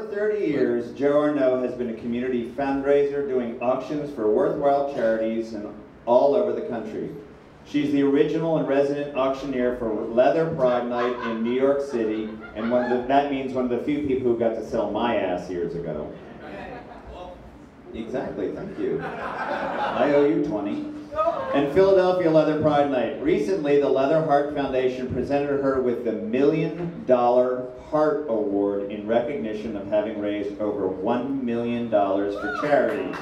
over 30 years, Jo Arnone has been a community fundraiser doing auctions for worthwhile charities and all over the country. She's the original and resident auctioneer for Leather Pride Night in New York City, and that means one of the few people who got to sell my ass years ago. Exactly, thank you. I owe you 20. And Philadelphia Leather Pride Night. Recently, the Leather Heart Foundation presented her with the $1 Million Heart Award in recognition of having raised over $1 million for charities.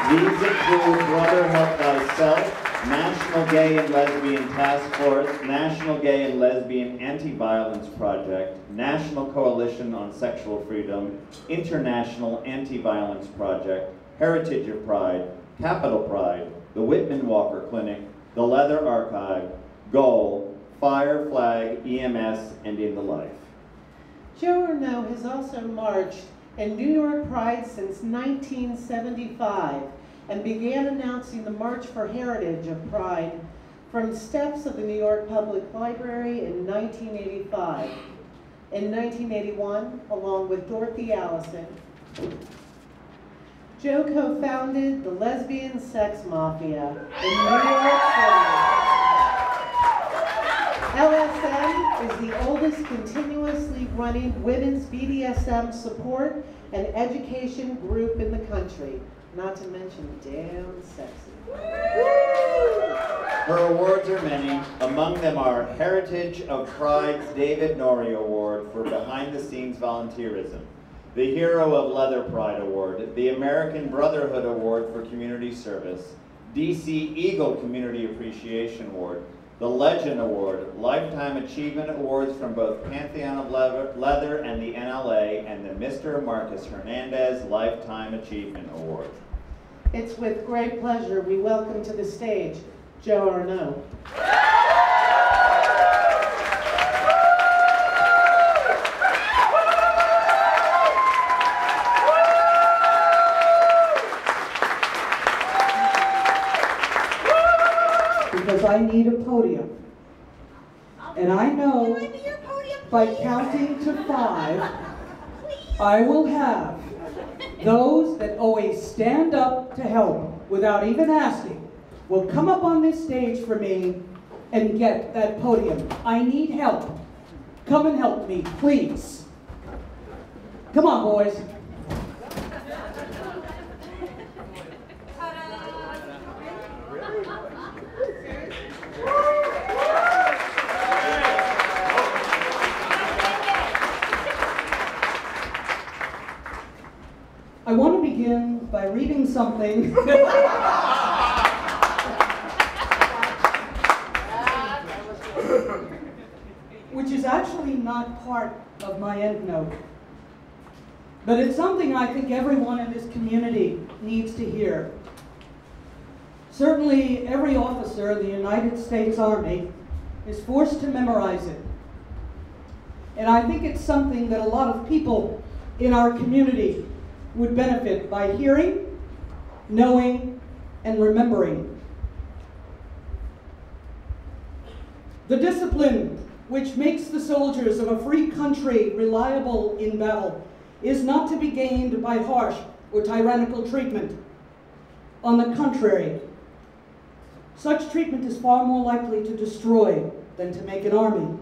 These include Brother Help Thyself, National Gay and Lesbian Task Force, National Gay and Lesbian Antiviolence Project, National Coalition on Sexual Freedom, International Antiviolence Project, Heritage of Pride, Capital Pride, the Whitman Walker Clinic, the Leather Archive, Goal, FireFLAG, EMS, and In the Life. Jo Arnone has also marched in New York Pride since 1975 and began announcing the March for Heritage of Pride from steps of the New York Public Library in 1985. In 1981, along with Dorothy Allison, Jo co-founded the Lesbian Sex Mafia in New York City. LSM is the oldest continuously running women's BDSM support and education group in the country, not to mention damn sexy. Her awards are many. Among them are Heritage of Pride's David Norrie Award for behind-the-scenes volunteerism, the Hero of Leather Pride Award, the American Brotherhood Award for Community Service, DC Eagle Community Appreciation Award, the Legend Award, Lifetime Achievement Awards from both Pantheon of Leather and the NLA, and the Mr. Marcus Hernandez Lifetime Achievement Award. It's with great pleasure we welcome to the stage Jo Arnone. Because I need a podium. And I know by counting to 5, I will have those that always stand up to help without even asking will come up on this stage for me and get that podium. I need help. Come and help me, please. Come on, boys. I want to begin by reading something which is actually not part of my endnote, but it's something I think everyone in this community needs to hear. Certainly every officer in the United States Army is forced to memorize it, and I think it's something that a lot of people in our community would benefit by hearing, knowing, and remembering. The discipline which makes the soldiers of a free country reliable in battle is not to be gained by harsh or tyrannical treatment. On the contrary, such treatment is far more likely to destroy than to make an army.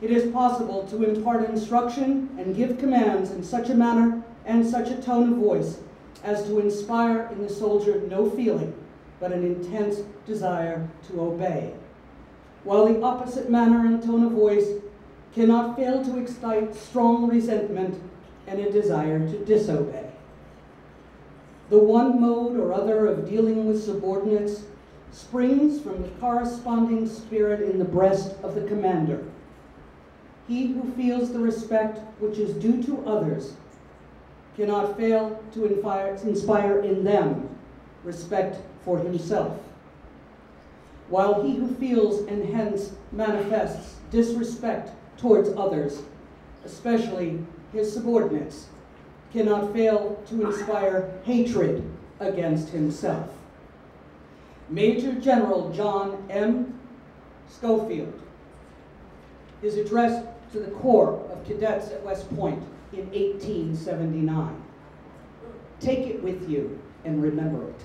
It is possible to impart instruction and give commands in such a manner and such a tone of voice as to inspire in the soldier no feeling but an intense desire to obey, while the opposite manner and tone of voice cannot fail to excite strong resentment and a desire to disobey. The one mode or other of dealing with subordinates springs from the corresponding spirit in the breast of the commander. He who feels the respect which is due to others cannot fail to inspire in them respect for himself, while he who feels and hence manifests disrespect towards others, especially his subordinates, cannot fail to inspire hatred against himself. Major General John M. Schofield. is addressed to the Corps of Cadets at West Point in 1879. Take it with you and remember it.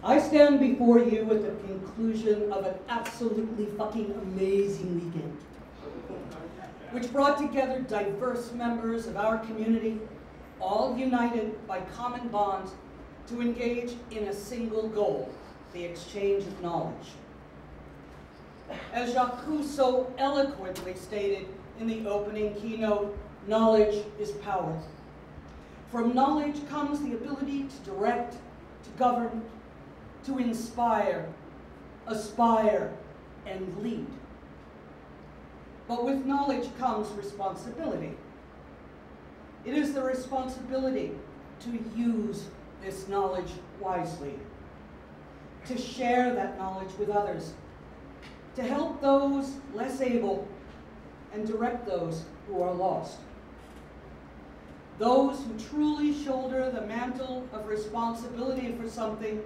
I stand before you at the conclusion of an absolutely fucking amazing weekend, which brought together diverse members of our community, all united by common bonds to engage in a single goal, the exchange of knowledge. As Jacques so eloquently stated in the opening keynote, knowledge is power. From knowledge comes the ability to direct, to govern, to inspire, aspire, and lead. But with knowledge comes responsibility. It is the responsibility to use this knowledge wisely, to share that knowledge with others, to help those less able, and direct those who are lost. Those who truly shoulder the mantle of responsibility for something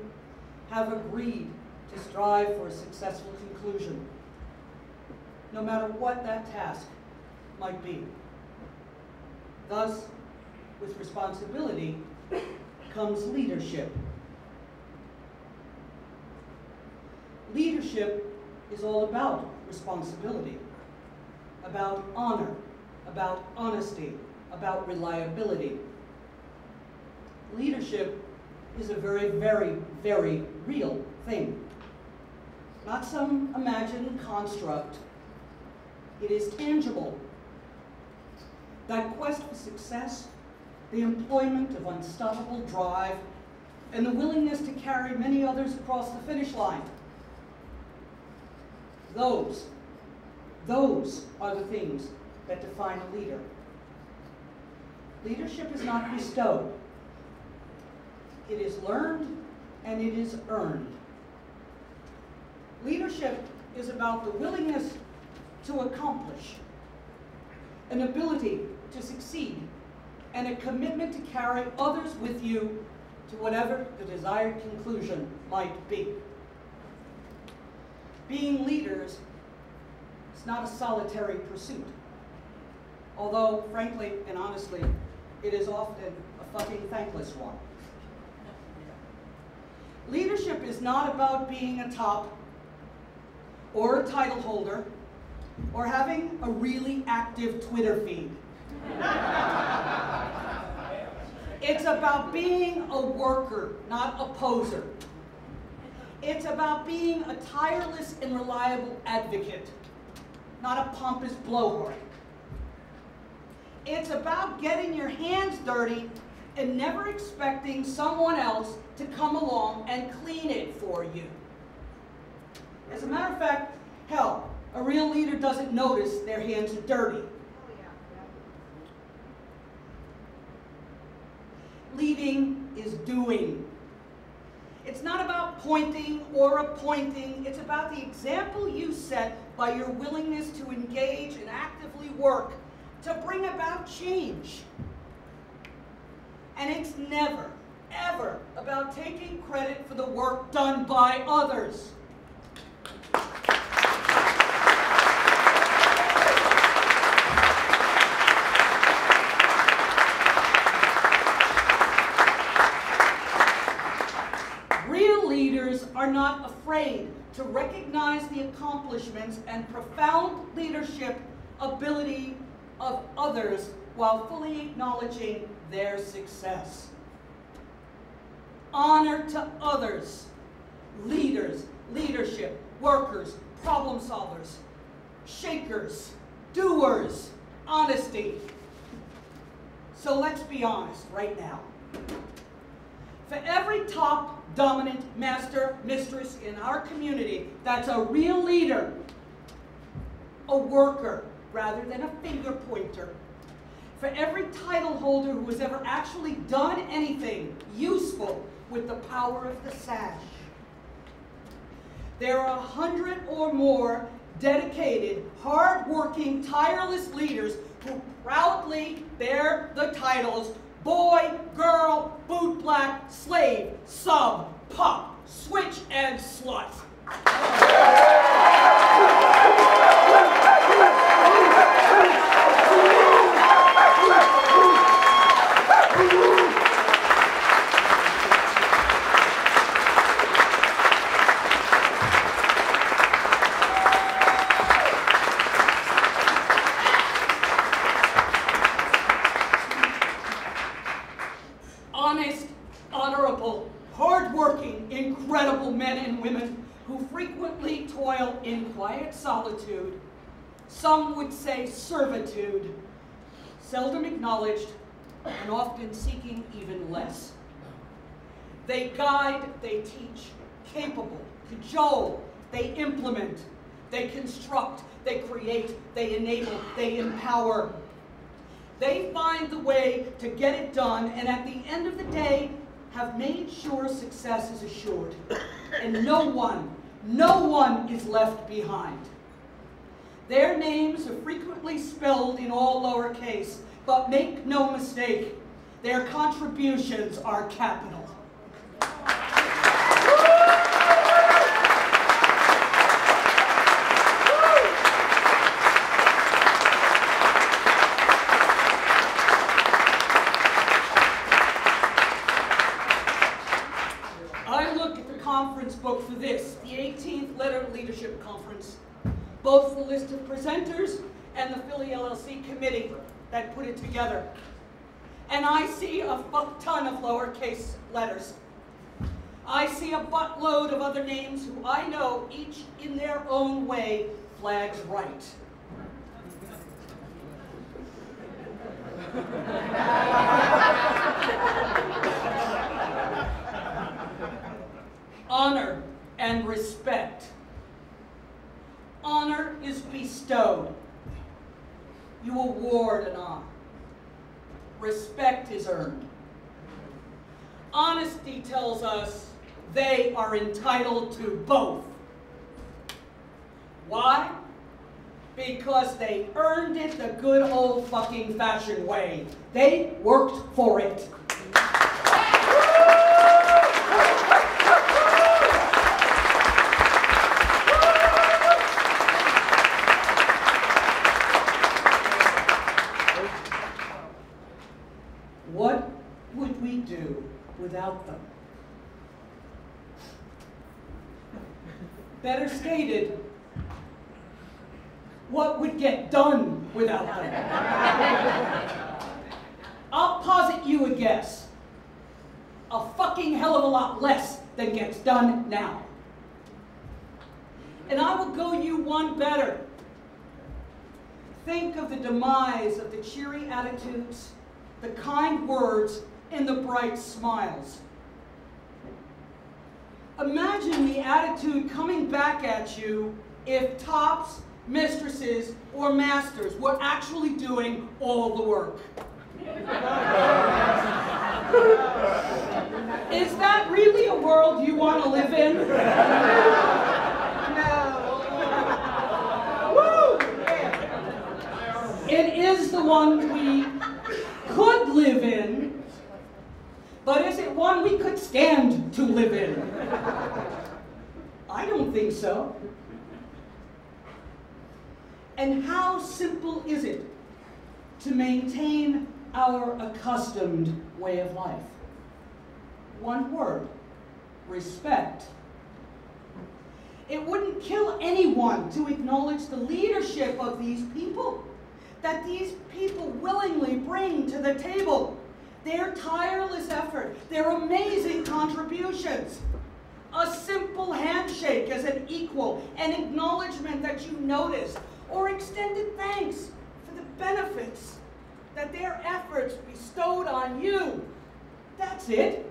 have agreed to strive for a successful conclusion, no matter what that task might be. Thus, with responsibility comes leadership. Leadership is all about responsibility, about honor, about honesty, about reliability. Leadership is a very, very, very real thing. Not some imagined construct. It is tangible. That quest for success, the employment of unstoppable drive, and the willingness to carry many others across the finish line. Those are the things that define a leader. Leadership is not bestowed. It is learned and it is earned. Leadership is about the willingness to accomplish, an ability to succeed, and a commitment to carry others with you to whatever the desired conclusion might be. Being leaders is not a solitary pursuit, although, frankly and honestly, it is often a fucking thankless one. Leadership is not about being a top or a title holder or having a really active Twitter feed. It's about being a worker, not a poser. It's about being a tireless and reliable advocate, not a pompous blowhard. It's about getting your hands dirty and never expecting someone else to come along and clean it for you. As a matter of fact, hell, a real leader doesn't notice their hands are dirty. Leading is doing. It's not about pointing or appointing. It's about the example you set by your willingness to engage and actively work to bring about change. And it's never, ever about taking credit for the work done by others. Real leaders are not afraid to recognize the accomplishments and profound leadership ability of others while fully acknowledging their success. Honor to others, leaders, leadership, workers, problem solvers, shakers, doers, honesty. So let's be honest right now. For every top, dominant, master, mistress in our community that's a real leader, a worker rather than a finger pointer, for every title holder who has ever actually done anything useful with the power of the sash, there are 100 or more dedicated, hard-working, tireless leaders who proudly bear the titles boy, girl, boot black, slave, sub, pup, switch, and slut. Honest, honorable, hard-working, incredible men and women who frequently toil in quiet solitude, some would say servitude, seldom acknowledged and often seeking even less. They guide, they teach, capable, cajole, they implement, they construct, they create, they enable, they empower. They find the way to get it done, and at the end of the day, have made sure success is assured. And no one is left behind. Their names are frequently spelled in all lowercase, but make no mistake, their contributions are capital. Book for this, the 18th Letter Leadership Conference, both the list of presenters and the Philly LLC committee that put it together. And I see a fuck ton of lowercase letters. I see a buttload of other names who I know, each in their own way, flags right. Honor and respect. Honor is bestowed. You award an honor. Respect is earned. Honesty tells us they are entitled to both. Why? Because they earned it the good old fucking fashioned way. They worked for it. What would we do without them? Better stated, what would get done without them? I'll posit you a guess. A fucking hell of a lot less than gets done now. And I will go you one better. Think of the demise of the cheery attitudes, the kind words, and the bright smiles. Imagine the attitude coming back at you if tops, mistresses, or masters were actually doing all the work. Is that really a world you want to live in? No. Woo! It is the one we could live in, but is it one we could stand to live in? I don't think so. And how simple is it to maintain our accustomed way of life? One word: respect. It wouldn't kill anyone to acknowledge the leadership of these people, that these people willingly bring to the table, their tireless effort, their amazing contributions. A simple handshake as an equal, an acknowledgement that you noticed, or extended thanks for the benefits that their efforts bestowed on you. That's it.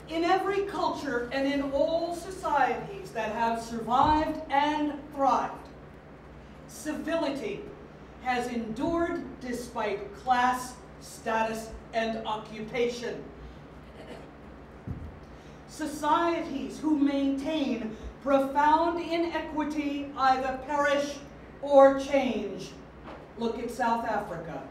In every culture and in all societies that have survived and thrived, civility has endured despite class, status, and occupation. Societies who maintain profound inequity either perish or change. Look at South Africa.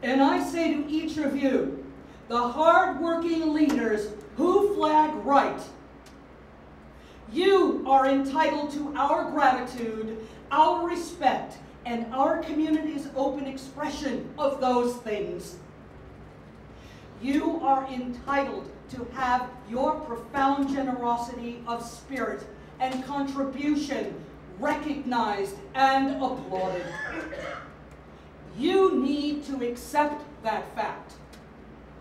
And I say to each of you, the hard-working leaders who flag right, you are entitled to our gratitude, our respect, and our community's open expression of those things. You are entitled to have your profound generosity of spirit and contribution recognized and applauded. You need to accept that fact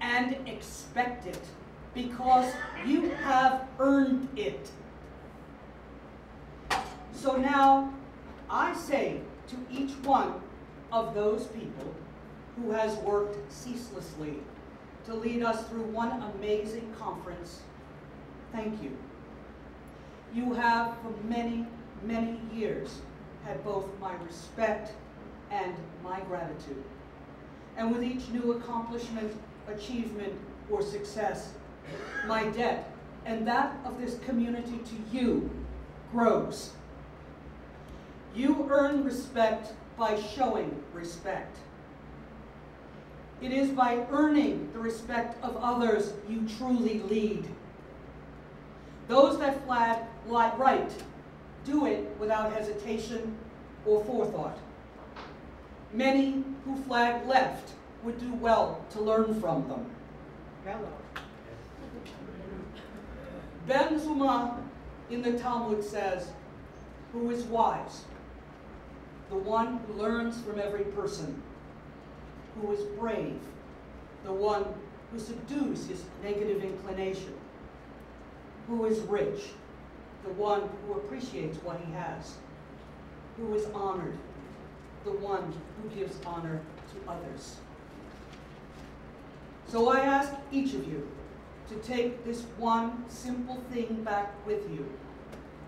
and expect it because you have earned it. So now I say to each one of those people who has worked ceaselessly to lead us through one amazing conference, thank you. You have for many, many years had both my respect and my gratitude. And with each new accomplishment, achievement, or success, my debt and that of this community to you grows. You earn respect by showing respect. It is by earning the respect of others you truly lead. Those that flag right do it without hesitation or forethought. Many who flag left would do well to learn from them. Hello. Ben Zuma in the Talmud says, who is wise? The one who learns from every person. Who is brave? The one who subdues his negative inclination. Who is rich? The one who appreciates what he has. Who is honored? The one who gives honor to others. So I ask each of you to take this one simple thing back with you,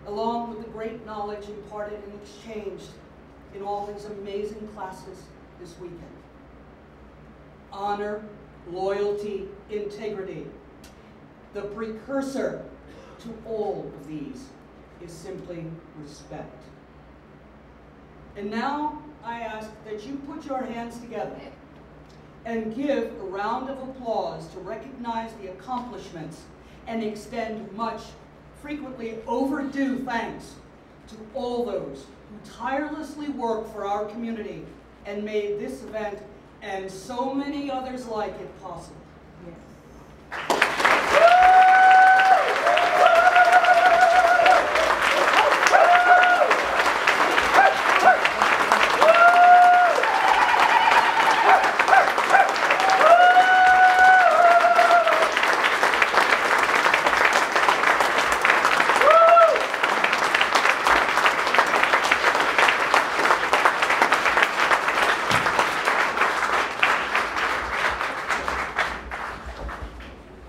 along with the great knowledge imparted and exchanged in all these amazing classes this weekend. Honor, loyalty, integrity. The precursor to all of these is simply respect. And now I ask that you put your hands together and give a round of applause to recognize the accomplishments and extend much, frequently overdue thanks to all those who tirelessly work for our community and made this event and so many others like it possible. Yes.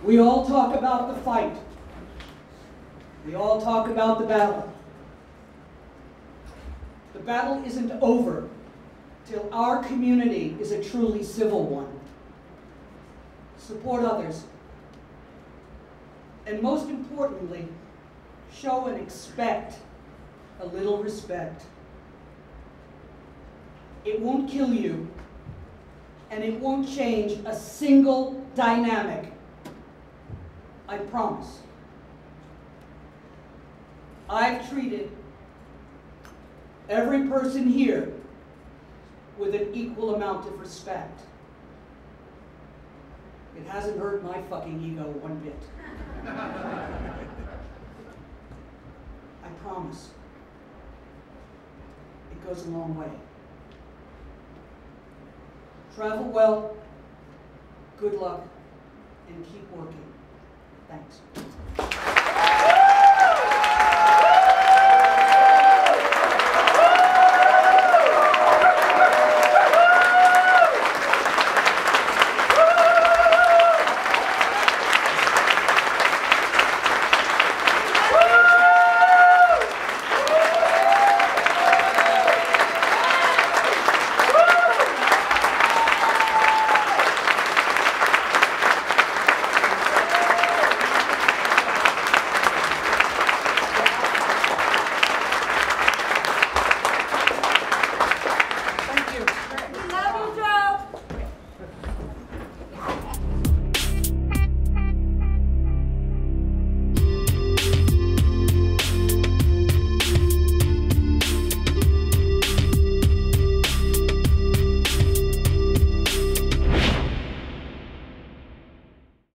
We all talk about the fight. We all talk about the battle. The battle isn't over till our community is a truly civil one. Support others. And most importantly, show and expect a little respect. It won't kill you, and it won't change a single dynamic. I promise. I've treated every person here with an equal amount of respect. It hasn't hurt my fucking ego one bit. I promise. It goes a long way. Travel well, good luck, and keep working. Thanks.